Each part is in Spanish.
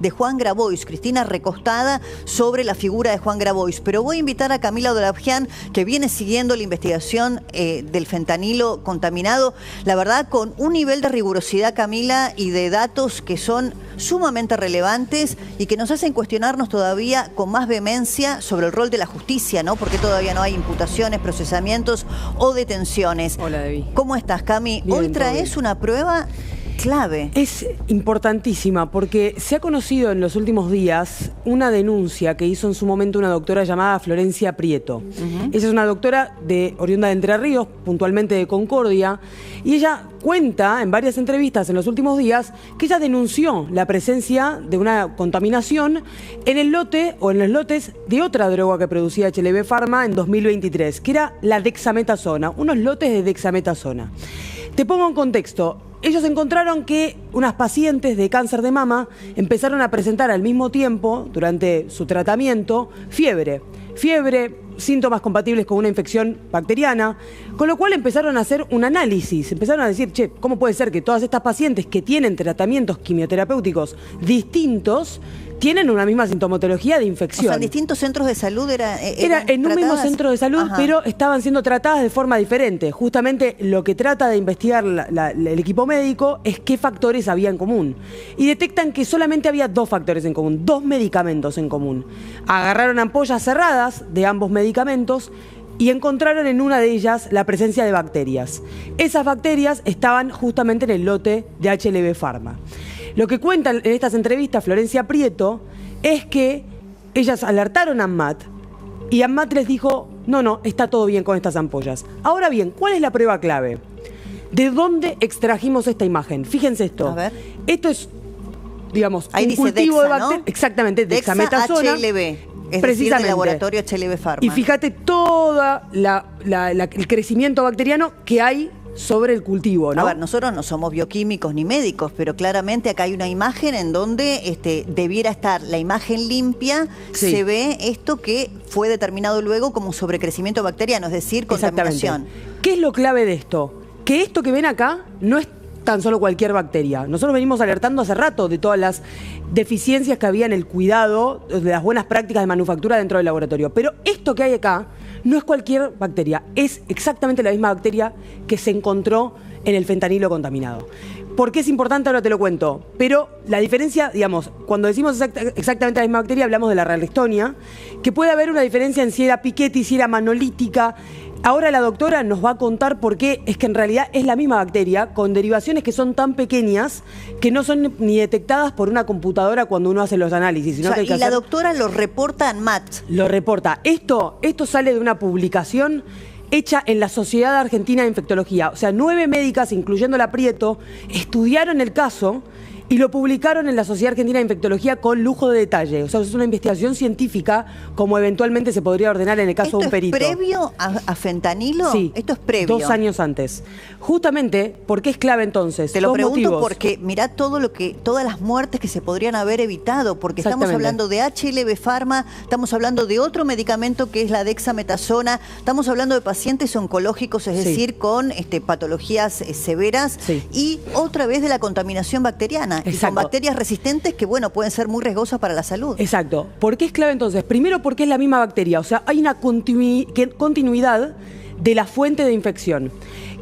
de Juan Grabois, Cristina recostada sobre la figura de Juan Grabois. Pero voy a invitar a Camila Dolavjian, que viene siguiendo la investigación del fentanilo contaminado, la verdad con un nivel de rigurosidad, Camila, y de datos que son sumamente relevantes y que nos hacen cuestionarnos todavía con más vehemencia sobre el rol de la justicia, ¿no? Porque todavía no hay imputaciones, procesamientos o detenciones. Hola, Debbie. ¿Cómo estás, Cami? Bien, hoy traes una prueba clave. Es importantísima porque se ha conocido en los últimos días una denuncia que hizo en su momento una doctora llamada Florencia Prieto. Ella es una doctora oriunda de Entre Ríos, puntualmente de Concordia, y ella cuenta en varias entrevistas en los últimos días que ella denunció la presencia de una contaminación en el lote o en los lotes de otra droga que producía HLB Pharma en 2023, que era la dexametasona, unos lotes de dexametasona. Te pongo en contexto. Ellos encontraron que unas pacientes de cáncer de mama empezaron a presentar al mismo tiempo, durante su tratamiento, fiebre, síntomas compatibles con una infección bacteriana, con lo cual empezaron a hacer un análisis, empezaron a decir, che, ¿cómo puede ser que todas estas pacientes que tienen tratamientos quimioterapéuticos distintos tienen una misma sintomatología de infección? O sea, en distintos centros de salud era en un mismo centro de salud, pero estaban siendo tratadas de forma diferente. Justamente lo que trata de investigar el equipo médico es qué factores había en común. Y detectan que solamente había dos factores en común, dos medicamentos en común. Agarraron ampollas cerradas de ambos medicamentos y encontraron en una de ellas la presencia de bacterias. Esas bacterias estaban justamente en el lote de HLB Pharma. Lo que cuenta en estas entrevistas Florencia Prieto es que ellas alertaron a ANMAT y ANMAT les dijo, no, está todo bien con estas ampollas. Ahora bien, ¿cuál es la prueba clave? ¿De dónde extrajimos esta imagen? Fíjense esto. A ver. Esto es, digamos, ahí un dice cultivo Dexa, de bacterias. ¿no? Exactamente, dexametasona. HLB. Es Precisamente. decir, del laboratorio HLB Pharma. Y fíjate todo el crecimiento bacteriano que hay sobre el cultivo, ¿no? A ver, nosotros no somos bioquímicos ni médicos, pero claramente acá hay una imagen en donde debiera estar la imagen limpia, sí. Se ve esto que fue determinado luego como sobrecrecimiento bacteriano, es decir, contaminación. ¿Qué es lo clave de esto? Que esto que ven acá no es tan solo cualquier bacteria. Nosotros venimos alertando hace rato de todas las deficiencias que había en el cuidado, de las buenas prácticas de manufactura dentro del laboratorio. Pero esto que hay acá no es cualquier bacteria, es exactamente la misma bacteria que se encontró en el fentanilo contaminado. ¿Por qué es importante? Ahora te lo cuento. Pero la diferencia, digamos, cuando decimos exactamente la misma bacteria, hablamos de la Ralstonia, que puede haber una diferencia en si era Piketty, si era manolítica. Ahora la doctora nos va a contar por qué es que en realidad es la misma bacteria con derivaciones que son tan pequeñas que no son ni detectadas por una computadora cuando uno hace los análisis. Sino que hay que la doctora lo reporta a ANMAT. Lo reporta. Esto sale de una publicación hecha en la Sociedad Argentina de Infectología. O sea, 9 médicas, incluyendo la Prieto, estudiaron el caso y lo publicaron en la Sociedad Argentina de Infectología con lujo de detalle. O sea, es una investigación científica como eventualmente se podría ordenar en el caso de un perito. ¿Esto es previo a fentanilo? Sí. Esto es previo. 2 años antes. Justamente, ¿por qué es clave entonces? Te lo pregunto motivos. Porque mirá todas las muertes que se podrían haber evitado, porque estamos hablando de HLB Pharma, estamos hablando de otro medicamento que es la dexametasona, estamos hablando de pacientes oncológicos, es decir, con patologías severas, y otra vez de la contaminación bacteriana. Y con bacterias resistentes que, bueno, pueden ser muy riesgosas para la salud. Exacto. ¿Por qué es clave entonces? Primero porque es la misma bacteria. O sea, hay una continuidad de la fuente de infección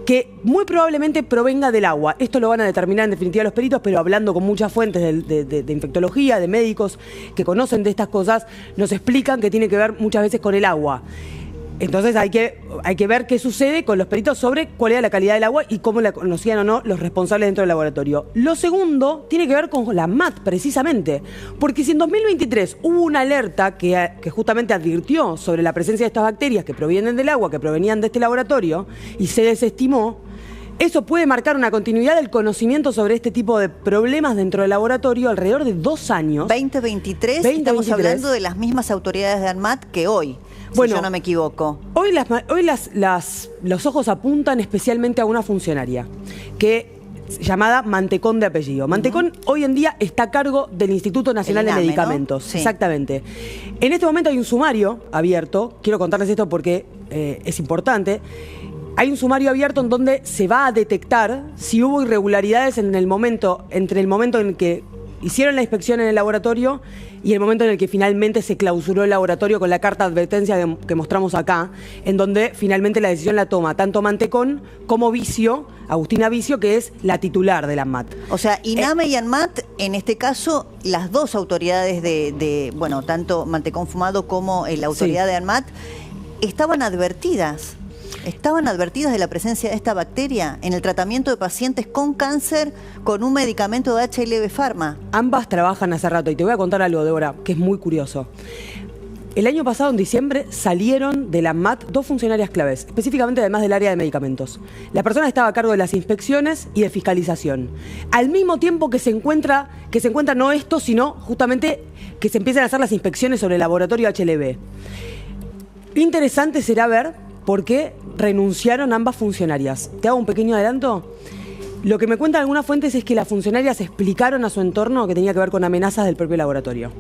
que muy probablemente provenga del agua. Esto lo van a determinar en definitiva los peritos, pero hablando con muchas fuentes de infectología, de médicos que conocen de estas cosas, nos explican que tiene que ver muchas veces con el agua. Entonces hay que ver qué sucede con los peritos sobre cuál era la calidad del agua y cómo la conocían o no los responsables dentro del laboratorio. Lo segundo tiene que ver con la ANMAT, precisamente. Porque si en 2023 hubo una alerta que justamente advirtió sobre la presencia de estas bacterias que provienen del agua, que provenían de este laboratorio, y se desestimó, eso puede marcar una continuidad del conocimiento sobre este tipo de problemas dentro del laboratorio alrededor de 2 años. 2023, estamos hablando de las mismas autoridades de ANMAT que hoy. Bueno, si yo no me equivoco. Hoy los ojos apuntan especialmente a una funcionaria llamada Mantecón de apellido. Mantecón hoy en día está a cargo del Instituto Nacional de Medicamentos. ¿No? Sí. Exactamente. En este momento hay un sumario abierto. Quiero contarles esto porque es importante. Hay un sumario abierto en donde se va a detectar si hubo irregularidades entre el momento en que hicieron la inspección en el laboratorio y el momento en el que finalmente se clausuró el laboratorio con la carta de advertencia que mostramos acá, en donde finalmente la decisión la toma tanto Mantecón como Vicio, Agustina Vicio, que es la titular de la ANMAT. O sea, INAME y ANMAT, en este caso, las dos autoridades bueno, tanto Mantecón Fumado como la autoridad de ANMAT, estaban advertidas de la presencia de esta bacteria en el tratamiento de pacientes con cáncer con un medicamento de HLB Pharma. Ambas trabajan hace rato y te voy a contar algo, Débora, que es muy curioso. El año pasado, en diciembre, salieron de la ANMAT dos funcionarias claves, específicamente además del área de medicamentos. La persona estaba a cargo de las inspecciones y de fiscalización. Al mismo tiempo que se encuentra no esto, sino justamente que se empiezan a hacer las inspecciones sobre el laboratorio HLB. Interesante será ver por qué renunciaron ambas funcionarias. Te hago un pequeño adelanto. Lo que me cuentan algunas fuentes es que las funcionarias explicaron a su entorno que tenía que ver con amenazas del propio laboratorio.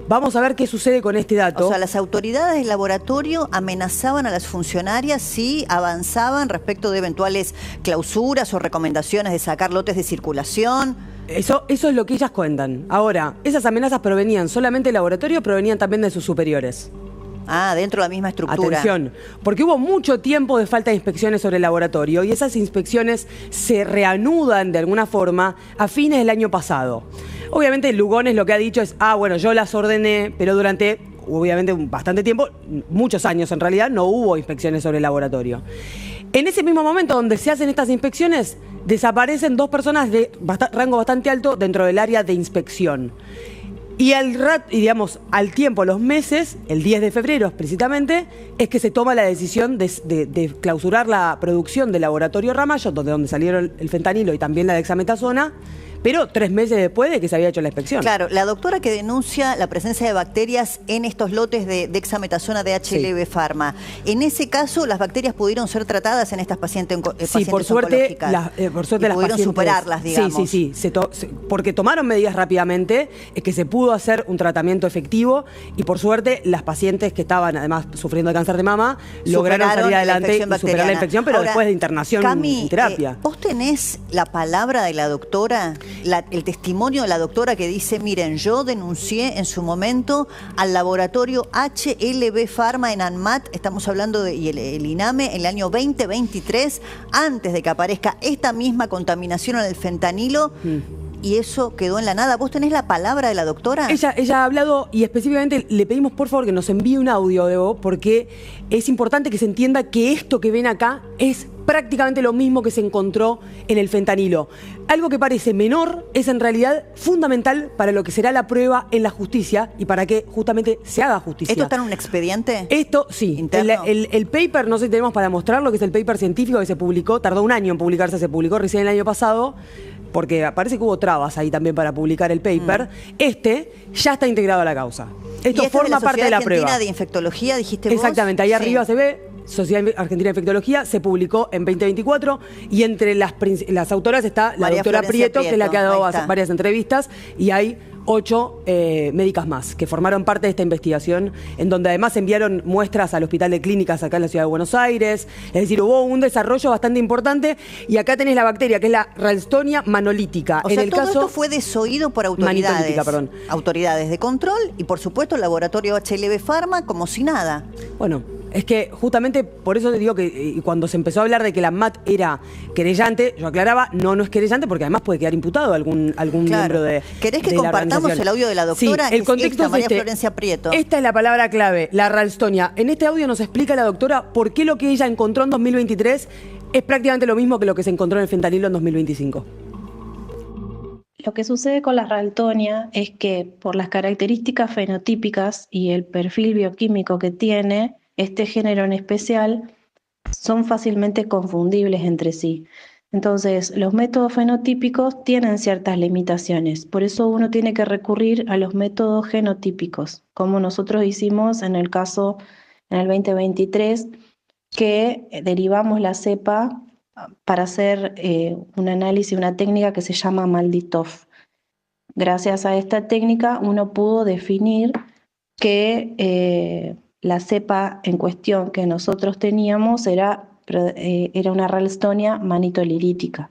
Vamos a ver qué sucede con este dato. O sea, las autoridades del laboratorio amenazaban a las funcionarias si avanzaban respecto de eventuales clausuras o recomendaciones de sacar lotes de circulación. Eso es lo que ellas cuentan. Ahora, ¿esas amenazas provenían solamente del laboratorio o provenían también de sus superiores? Ah, dentro de la misma estructura. Atención, porque hubo mucho tiempo de falta de inspecciones sobre el laboratorio y esas inspecciones se reanudan de alguna forma a fines del año pasado. Obviamente Lugones lo que ha dicho es, bueno, yo las ordené, pero durante, obviamente, bastante tiempo, muchos años en realidad, no hubo inspecciones sobre el laboratorio. En ese mismo momento donde se hacen estas inspecciones, desaparecen dos personas de rango bastante alto dentro del área de inspección. Y al tiempo, los meses, el 10 de febrero explícitamente, es que se toma la decisión de clausurar la producción del laboratorio Ramallo, donde salieron el fentanilo y también la dexametasona, pero 3 meses después de que se había hecho la inspección. Claro, la doctora que denuncia la presencia de bacterias en estos lotes de dexametasona de HLB Pharma, en ese caso, ¿las bacterias pudieron ser tratadas en estas pacientes oncológicas? Sí, por suerte las pudieron pacientes superarlas, digamos. Sí, porque tomaron medidas rápidamente, es que se pudo hacer un tratamiento efectivo y por suerte las pacientes que estaban además sufriendo de cáncer de mama lograron salir adelante y superar la infección, pero ahora, después de internación en terapia. ¿Vos tenés la palabra de la doctora? El testimonio de la doctora que dice, miren, yo denuncié en su momento al laboratorio HLB Pharma en ANMAT, estamos hablando de el INAME, en el año 2023, antes de que aparezca esta misma contaminación en el fentanilo, y eso quedó en la nada. ¿Vos tenés la palabra de la doctora? Ella ha hablado y específicamente le pedimos por favor que nos envíe un audio, Debo, porque es importante que se entienda que esto que ven acá es prácticamente lo mismo que se encontró en el fentanilo. Algo que parece menor es en realidad fundamental para lo que será la prueba en la justicia y para que justamente se haga justicia. ¿Esto está en un expediente? Esto sí. El paper, no sé si tenemos para mostrarlo, que es el paper científico que se publicó, tardó un año en publicarse, se publicó recién el año pasado, porque parece que hubo trabas ahí también para publicar el paper. Ya está integrado a la causa. Esto forma parte de la prueba. Argentina de Infectología, dijiste vos. Exactamente, ahí arriba se ve. Sociedad Argentina de Infectología, se publicó en 2024 y entre las autoras está la doctora Prieto, que es la que ha dado varias entrevistas, y hay 8 médicas más que formaron parte de esta investigación, en donde además enviaron muestras al Hospital de Clínicas acá en la Ciudad de Buenos Aires. Es decir, hubo un desarrollo bastante importante y acá tenés la bacteria, que es la Ralstonia manolítica. O sea, todo esto fue desoído por autoridades de control y por supuesto el laboratorio HLB Pharma como si nada. Bueno, es que justamente por eso te digo que cuando se empezó a hablar de que la ANMAT era querellante, yo aclaraba, no es querellante porque además puede quedar imputado algún miembro de ¿Querés que compartamos el audio de la doctora? Sí, el contexto es María Florencia Prieto. Esta es la palabra clave, la Ralstonia. En este audio nos explica la doctora por qué lo que ella encontró en 2023 es prácticamente lo mismo que lo que se encontró en el fentanilo en 2025. Lo que sucede con la Ralstonia es que por las características fenotípicas y el perfil bioquímico que tiene, este género en especial, son fácilmente confundibles entre sí. Entonces, los métodos fenotípicos tienen ciertas limitaciones, por eso uno tiene que recurrir a los métodos genotípicos, como nosotros hicimos en el caso en el 2023, que derivamos la cepa para hacer un análisis, una técnica que se llama MALDI-TOF. Gracias a esta técnica uno pudo definir que la cepa en cuestión que nosotros teníamos era una Ralstonia manitolilítica.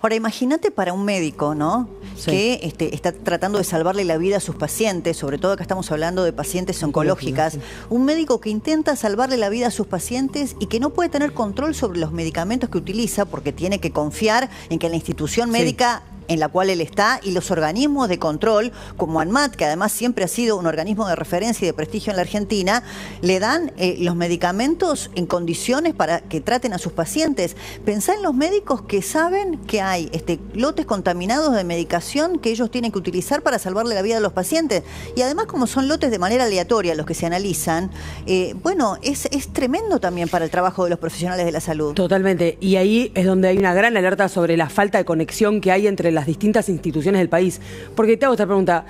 Ahora, imagínate para un médico, ¿no? Sí. Que está tratando de salvarle la vida a sus pacientes, sobre todo acá estamos hablando de pacientes oncológicas. Sí. Un médico que intenta salvarle la vida a sus pacientes y que no puede tener control sobre los medicamentos que utiliza porque tiene que confiar en que la institución médica en la cual él está y los organismos de control, como ANMAT, que además siempre ha sido un organismo de referencia y de prestigio en la Argentina, le dan los medicamentos en condiciones para que traten a sus pacientes. Pensá en los médicos que saben que hay lotes contaminados de medicación que ellos tienen que utilizar para salvarle la vida a los pacientes. Y además, como son lotes de manera aleatoria los que se analizan, bueno, es tremendo también para el trabajo de los profesionales de la salud. Totalmente. Y ahí es donde hay una gran alerta sobre la falta de conexión que hay entre las distintas instituciones del país. Porque te hago esta pregunta,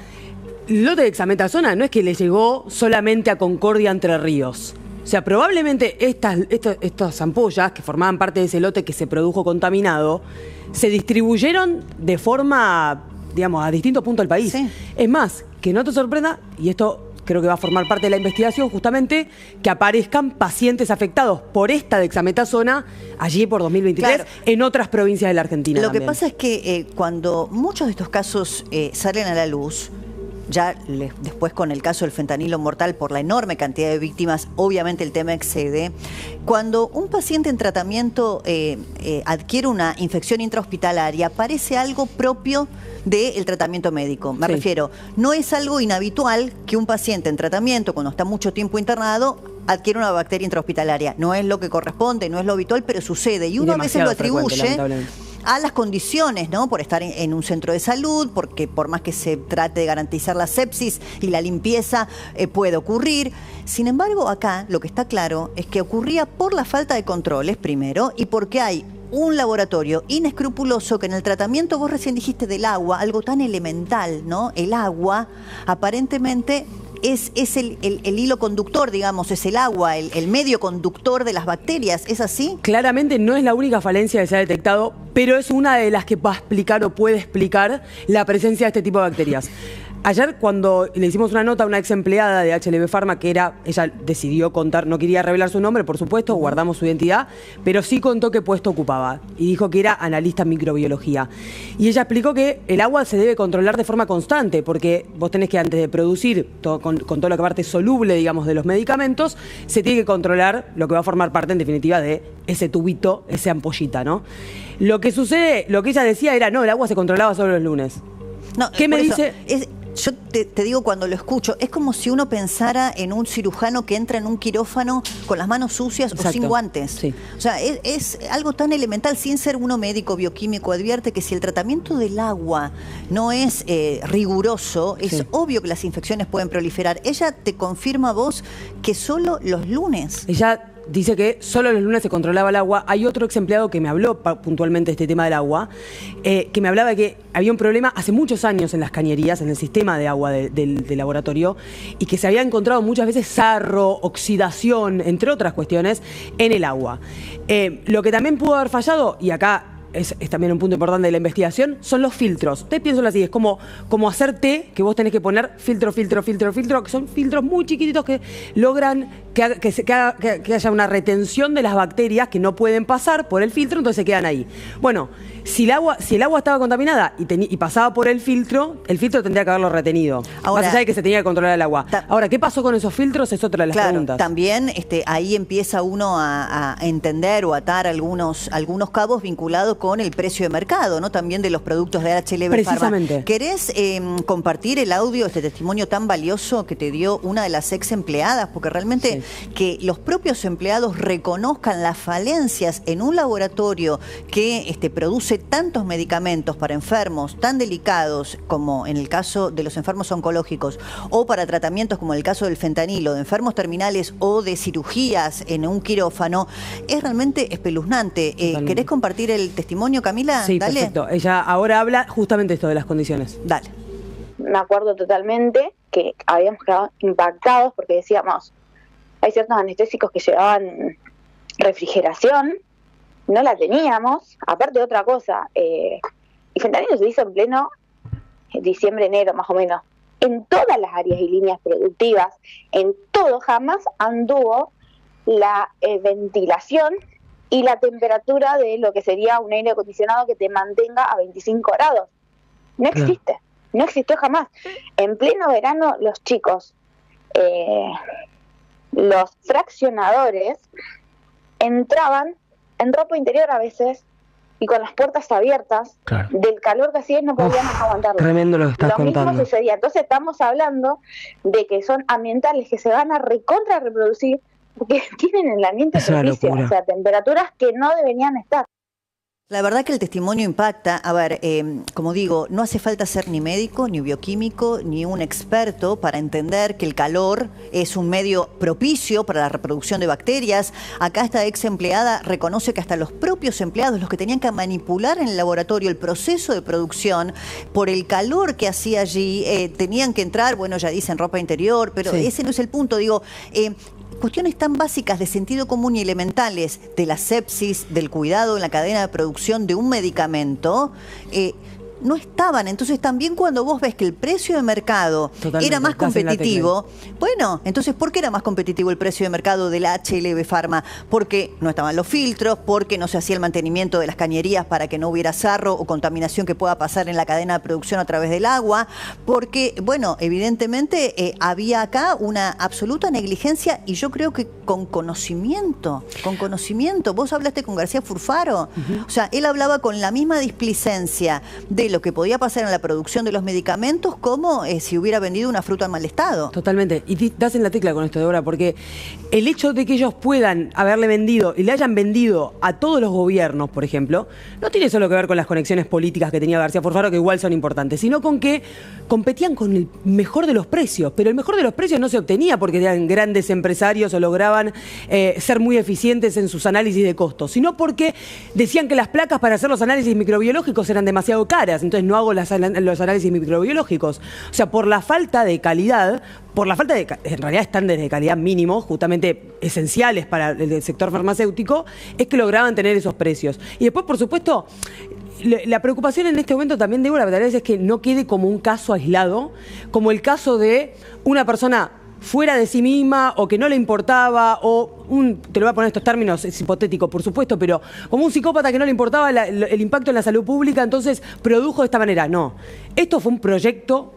el lote de dexametasona no es que le llegó solamente a Concordia Entre Ríos. O sea, probablemente estas ampollas que formaban parte de ese lote que se produjo contaminado, se distribuyeron de forma, digamos, a distintos puntos del país. Sí. Es más, que no te sorprenda, y esto creo que va a formar parte de la investigación, justamente, que aparezcan pacientes afectados por esta dexametasona allí por 2023, claro, en otras provincias de la Argentina. Lo también. Que pasa es que cuando muchos de estos casos salen a la luz, ya después con el caso del fentanilo mortal, por la enorme cantidad de víctimas, obviamente el tema excede. Cuando un paciente en tratamiento adquiere una infección intrahospitalaria, parece algo propio del tratamiento médico. Me refiero, no es algo inhabitual que un paciente en tratamiento, cuando está mucho tiempo internado, adquiere una bacteria intrahospitalaria. No es lo que corresponde, no es lo habitual, pero sucede. Y uno a veces lo atribuye a las condiciones, ¿no? Por estar en un centro de salud, porque por más que se trate de garantizar la sepsis y la limpieza, puede ocurrir. Sin embargo, acá lo que está claro es que ocurría por la falta de controles, primero, y porque hay un laboratorio inescrupuloso que en el tratamiento, vos recién dijiste del agua, algo tan elemental, ¿no? El agua, aparentemente es el hilo conductor, digamos, es el agua, el medio conductor de las bacterias, ¿es así? Claramente no es la única falencia que se ha detectado, pero es una de las que va a explicar o puede explicar la presencia de este tipo de bacterias. Ayer, cuando le hicimos una nota a una ex empleada de HLB Pharma, ella decidió contar, no quería revelar su nombre, por supuesto, guardamos su identidad, pero sí contó qué puesto ocupaba y dijo que era analista en microbiología. Y ella explicó que el agua se debe controlar de forma constante, porque vos tenés que, antes de producir, con todo lo que parte soluble, digamos, de los medicamentos, se tiene que controlar lo que va a formar parte, en definitiva, de ese tubito, esa ampollita, ¿no? Lo que sucede, lo que ella decía era, no, el agua se controlaba solo los lunes. No, ¿qué me dice? Yo te digo, cuando lo escucho, es como si uno pensara en un cirujano que entra en un quirófano con las manos sucias. Exacto. O sin guantes. Sí. O sea, es algo tan elemental, sin ser uno médico bioquímico, advierte que si el tratamiento del agua no es riguroso, es obvio que las infecciones pueden proliferar. Ella te confirma a vos que solo los lunes. Ella dice que solo los lunes se controlaba el agua. Hay otro ex empleado que me habló puntualmente de este tema del agua, que me hablaba de que había un problema hace muchos años en las cañerías, en el sistema de agua del laboratorio, y que se había encontrado muchas veces sarro, oxidación, entre otras cuestiones, en el agua. Lo que también pudo haber fallado, y acá es también un punto importante de la investigación, son los filtros. Ustedes piénsenlo así, es como hacer té, que vos tenés que poner filtro, que son filtros muy chiquititos que logran que haya una retención de las bacterias que no pueden pasar por el filtro, entonces se quedan ahí. Bueno, si el agua estaba contaminada y pasaba por el filtro tendría que haberlo retenido. Ahora, más allá de que se tenía que controlar el agua. Ahora, ¿qué pasó con esos filtros? Es otra de las preguntas. También ahí empieza uno a entender o atar algunos cabos vinculados con el precio de mercado, ¿no? También de los productos de HLB Pharma. Precisamente. ¿Querés compartir el audio, este testimonio tan valioso que te dio una de las ex empleadas? Porque realmente que los propios empleados reconozcan las falencias en un laboratorio que produce tantos medicamentos para enfermos tan delicados como en el caso de los enfermos oncológicos, o para tratamientos como el caso del fentanilo, de enfermos terminales o de cirugías en un quirófano, es realmente espeluznante. ¿Querés compartir el testimonio, Camila? Sí, dale. Perfecto. Ella ahora habla justamente esto de las condiciones. Dale. Me acuerdo totalmente que habíamos quedado impactados porque decíamos, hay ciertos anestésicos que llevaban refrigeración, no la teníamos. Aparte de otra cosa, el fentanilo se hizo en pleno diciembre, enero más o menos. En todas las áreas y líneas productivas, en todo, jamás anduvo la ventilación y la temperatura de lo que sería un aire acondicionado que te mantenga a 25 grados. No existe, no existió jamás. En pleno verano los chicos, los fraccionadores, entraban en ropa interior a veces y con las puertas abiertas, del calor que hacía no podíamos aguantarlo. Tremendo lo que estás contando. Lo mismo sucedía. Entonces estamos hablando de que son ambientales que se van a recontra reproducir porque tienen el ambiente propicio, o sea, temperaturas que no deberían estar. La verdad que el testimonio impacta. A ver, como digo, no hace falta ser ni médico, ni bioquímico, ni un experto para entender que el calor es un medio propicio para la reproducción de bacterias. Acá esta ex empleada reconoce que hasta los propios empleados, los que tenían que manipular en el laboratorio el proceso de producción, por el calor que hacía allí, tenían que entrar, bueno, ya dicen ropa interior, pero ese no es el punto, digo... cuestiones tan básicas de sentido común y elementales de la sepsis, del cuidado en la cadena de producción de un medicamento, no estaban. Entonces también cuando vos ves que el precio de mercado era más competitivo, bueno, entonces ¿por qué era más competitivo el precio de mercado de la HLB Pharma? Porque no estaban los filtros, porque no se hacía el mantenimiento de las cañerías para que no hubiera sarro o contaminación que pueda pasar en la cadena de producción a través del agua, porque, bueno, evidentemente había acá una absoluta negligencia y yo creo que con conocimiento. Vos hablaste con García Furfaro, o sea, él hablaba con la misma displicencia de lo que podía pasar en la producción de los medicamentos como si hubiera vendido una fruta en mal estado. Totalmente. Y das en la tecla con esto, Débora, porque el hecho de que ellos puedan haberle vendido y le hayan vendido a todos los gobiernos, por ejemplo, no tiene solo que ver con las conexiones políticas que tenía García Furfaro, que igual son importantes, sino con que competían con el mejor de los precios. Pero el mejor de los precios no se obtenía porque eran grandes empresarios o lograban ser muy eficientes en sus análisis de costos, sino porque decían que las placas para hacer los análisis microbiológicos eran demasiado caras. Entonces no hago los análisis microbiológicos. O sea, por la falta de calidad, en realidad estándares de calidad mínimos, justamente esenciales para el sector farmacéutico, es que lograban tener esos precios. Y después, por supuesto, la preocupación en este momento también, Débora, tal vez es que no quede como un caso aislado, como el caso de una persona fuera de sí misma o que no le importaba te lo voy a poner en estos términos, es hipotético por supuesto, pero como un psicópata que no le importaba el impacto en la salud pública, entonces produjo de esta manera. No, esto fue un proyecto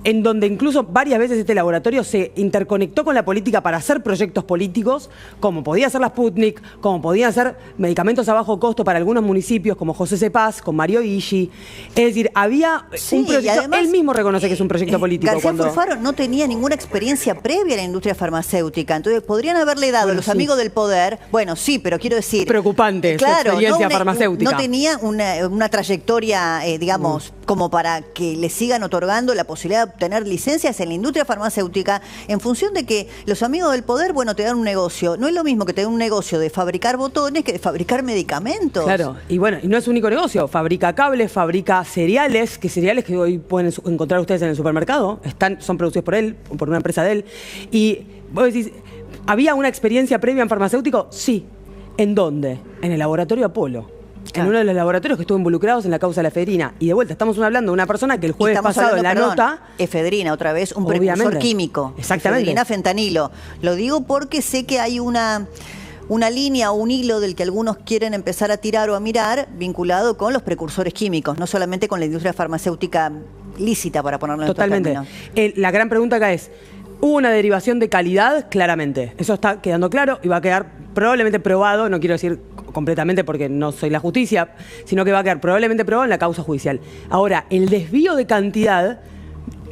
en donde incluso varias veces este laboratorio se interconectó con la política para hacer proyectos políticos, como podía ser la Sputnik, como podían ser medicamentos a bajo costo para algunos municipios, como José Cepaz, con Mario Ishi. Es decir, había un proyecto, además, él mismo reconoce que es un proyecto político. García Furfaro no tenía ninguna experiencia previa en la industria farmacéutica, entonces podrían haberle dado a los amigos del poder, bueno, sí, pero quiero decir... Preocupante, claro, su experiencia farmacéutica. No tenía una trayectoria, digamos, como para que le sigan otorgando la posibilidad de obtener licencias en la industria farmacéutica en función de que los amigos del poder, bueno, te dan un negocio. No es lo mismo que te dan un negocio de fabricar botones que de fabricar medicamentos. Claro, y bueno, y no es su único negocio. Fabrica cables, fabrica cereales que hoy pueden encontrar ustedes en el supermercado. Son producidos por él, por una empresa de él. Y vos decís, ¿había una experiencia previa en farmacéutico? Sí. ¿En dónde? En el laboratorio Apolo. En uno de los laboratorios que estuvo involucrados en la causa de la efedrina. Y de vuelta, estamos hablando de una persona que el jueves pasado en la nota... Efedrina, otra vez, un precursor químico. Exactamente. Efedrina, fentanilo. Lo digo porque sé que hay una línea o un hilo del que algunos quieren empezar a tirar o a mirar vinculado con los precursores químicos, no solamente con la industria farmacéutica lícita, para ponerlo en estos términos. La gran pregunta acá es... ¿Hubo una derivación de calidad? Claramente. Eso está quedando claro y va a quedar probablemente probado, no quiero decir completamente porque no soy la justicia, sino que va a quedar probablemente probado en la causa judicial. Ahora, el desvío de cantidad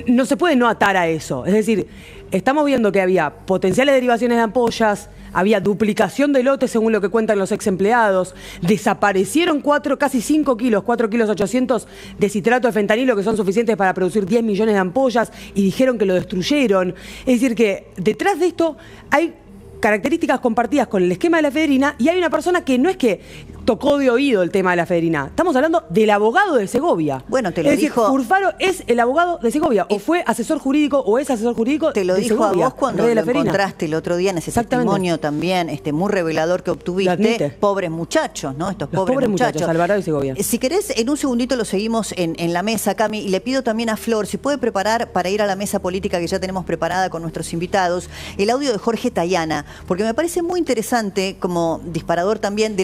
no se puede no atar a eso. Es decir, estamos viendo que había potenciales derivaciones de ampollas, había duplicación de lotes según lo que cuentan los ex empleados, desaparecieron casi 5 kilos, 4 kilos 800 de citrato de fentanilo que son suficientes para producir 10 millones de ampollas y dijeron que lo destruyeron. Es decir que detrás de esto hay características compartidas con el esquema de la efedrina y hay una persona que no es que tocó de oído el tema de la efedrina. Estamos hablando del abogado de Segovia. Bueno, te lo dijo... decir, Furfaro es el abogado de Segovia, o fue asesor jurídico, o es asesor jurídico de Segovia. Te lo dijo a vos cuando lo encontraste el otro día en ese testimonio también muy revelador que obtuviste. Pobres muchachos, ¿no? Estos pobres muchachos. Alvarado y Segovia. Si querés, en un segundito lo seguimos en la mesa, Cami, y le pido también a Flor, si puede preparar para ir a la mesa política que ya tenemos preparada con nuestros invitados, el audio de Jorge Tayana, porque me parece muy interesante como disparador también de